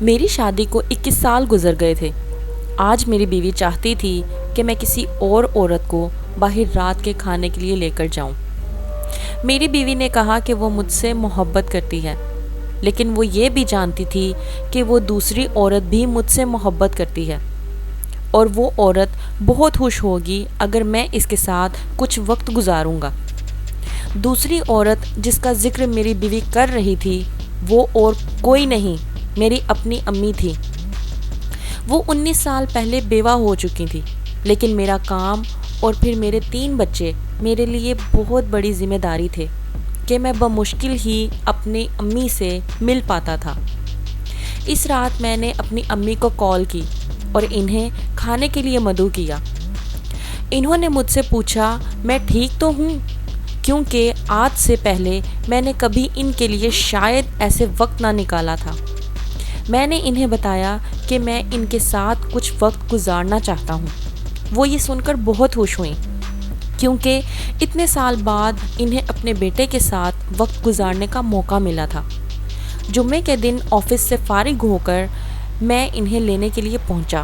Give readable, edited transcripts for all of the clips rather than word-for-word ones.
میری شادی کو 21 سال گزر گئے تھے۔ آج میری بیوی چاہتی تھی کہ میں کسی اور عورت کو باہر رات کے کھانے کے لیے لے کر جاؤں۔ میری بیوی نے کہا کہ وہ مجھ سے محبت کرتی ہے، لیکن وہ یہ بھی جانتی تھی کہ وہ دوسری عورت بھی مجھ سے محبت کرتی ہے، اور وہ عورت بہت خوش ہوگی اگر میں اس کے ساتھ کچھ وقت گزاروں گا۔ دوسری عورت جس کا ذکر میری بیوی کر رہی تھی وہ اور کوئی نہیں، میری اپنی امی تھی۔ وہ 19 سال پہلے بیوہ ہو چکی تھی، لیکن میرا کام اور پھر میرے 3 بچے میرے لیے بہت بڑی ذمہ داری تھے کہ میں بمشکل ہی اپنی امی سے مل پاتا تھا۔ اس رات میں نے اپنی امی کو کال کی اور انہیں کھانے کے لیے مدعو کیا۔ انہوں نے مجھ سے پوچھا میں ٹھیک تو ہوں، کیونکہ آج سے پہلے میں نے کبھی ان کے لیے شاید ایسے وقت نہ نکالا تھا۔ میں نے انہیں بتایا کہ میں ان کے ساتھ کچھ وقت گزارنا چاہتا ہوں۔ وہ یہ سن کر بہت خوش ہوئیں، کیونکہ اتنے سال بعد انہیں اپنے بیٹے کے ساتھ وقت گزارنے کا موقع ملا تھا۔ جمعے کے دن آفس سے فارغ ہو کر میں انہیں لینے کے لیے پہنچا۔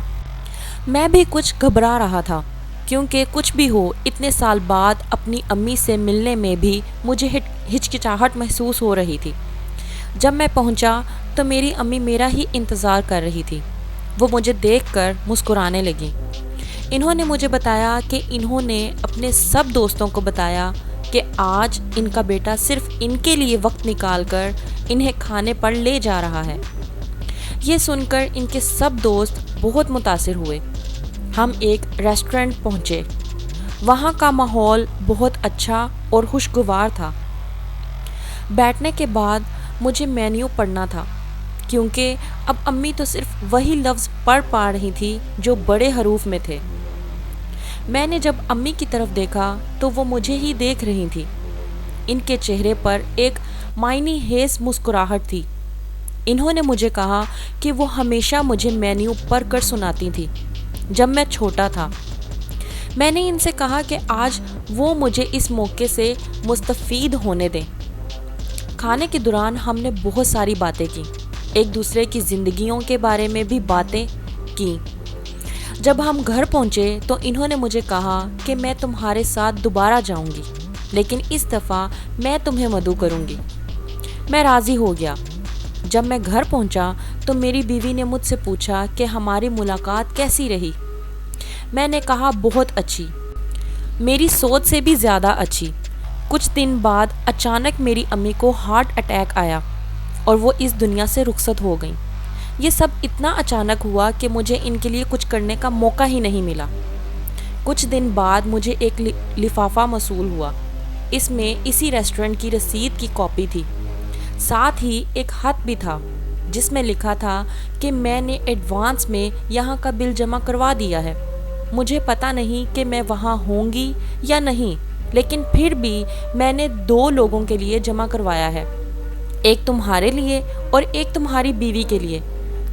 میں بھی کچھ گھبرا رہا تھا، کیونکہ کچھ بھی ہو اتنے سال بعد اپنی امی سے ملنے میں بھی مجھے ہچکچاہٹ محسوس ہو رہی تھی۔ جب میں پہنچا تو میری امی میرا ہی انتظار کر رہی تھی۔ وہ مجھے دیکھ کر مسکرانے لگیں۔ انہوں نے مجھے بتایا کہ انہوں نے اپنے سب دوستوں کو بتایا کہ آج ان کا بیٹا صرف ان کے لیے وقت نکال کر انہیں کھانے پر لے جا رہا ہے۔ یہ سن کر ان کے سب دوست بہت متاثر ہوئے۔ ہم ایک ریسٹورنٹ پہنچے۔ وہاں کا ماحول بہت اچھا اور خوشگوار تھا۔ بیٹھنے کے بعد مجھے مینیو پڑھنا تھا، کیونکہ اب امی تو صرف وہی لفظ پڑھ پا رہی تھی جو بڑے حروف میں تھے۔ میں نے جب امی کی طرف دیکھا تو وہ مجھے ہی دیکھ رہی تھی۔ ان کے چہرے پر ایک معنی خیز مسکراہٹ تھی۔ انہوں نے مجھے کہا کہ وہ ہمیشہ مجھے مینیو پڑھ کر سناتی تھی جب میں چھوٹا تھا۔ میں نے ان سے کہا کہ آج وہ مجھے اس موقع سے مستفید ہونے دیں۔ کھانے کے دوران ہم نے بہت ساری باتیں کی، ایک دوسرے کی زندگیوں کے بارے میں بھی باتیں کی۔ جب ہم گھر پہنچے تو انہوں نے مجھے کہا کہ میں تمہارے ساتھ دوبارہ جاؤں گی، لیکن اس دفعہ میں تمہیں مدعو کروں گی۔ میں راضی ہو گیا۔ جب میں گھر پہنچا تو میری بیوی نے مجھ سے پوچھا کہ ہماری ملاقات کیسی رہی۔ میں نے کہا بہت اچھی، میری سوچ سے بھی زیادہ اچھی۔ کچھ دن بعد اچانک میری امی کو ہارٹ اٹیک آیا اور وہ اس دنیا سے رخصت ہو گئیں۔ یہ سب اتنا اچانک ہوا کہ مجھے ان کے لیے کچھ کرنے کا موقع ہی نہیں ملا۔ کچھ دن بعد مجھے ایک لفافہ موصول ہوا۔ اس میں اسی ریسٹورنٹ کی رسید کی کاپی تھی۔ ساتھ ہی ایک خط بھی تھا جس میں لکھا تھا کہ میں نے ایڈوانس میں یہاں کا بل جمع کروا دیا ہے۔ مجھے پتہ نہیں کہ میں وہاں ہوں گی یا نہیں، لیکن پھر بھی میں نے 2 لوگوں کے لیے جمع کروایا ہے، ایک تمہارے لیے اور ایک تمہاری بیوی کے لیے۔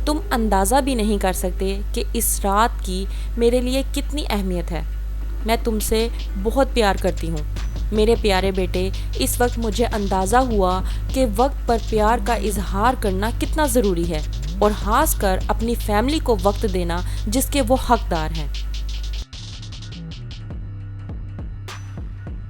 تم اندازہ بھی نہیں کر سکتے کہ اس رات کی میرے لیے کتنی اہمیت ہے۔ میں تم سے بہت پیار کرتی ہوں میرے پیارے بیٹے۔ اس وقت مجھے اندازہ ہوا کہ وقت پر پیار کا اظہار کرنا کتنا ضروری ہے، اور خاص کر اپنی فیملی کو وقت دینا جس کے وہ حقدار ہیں۔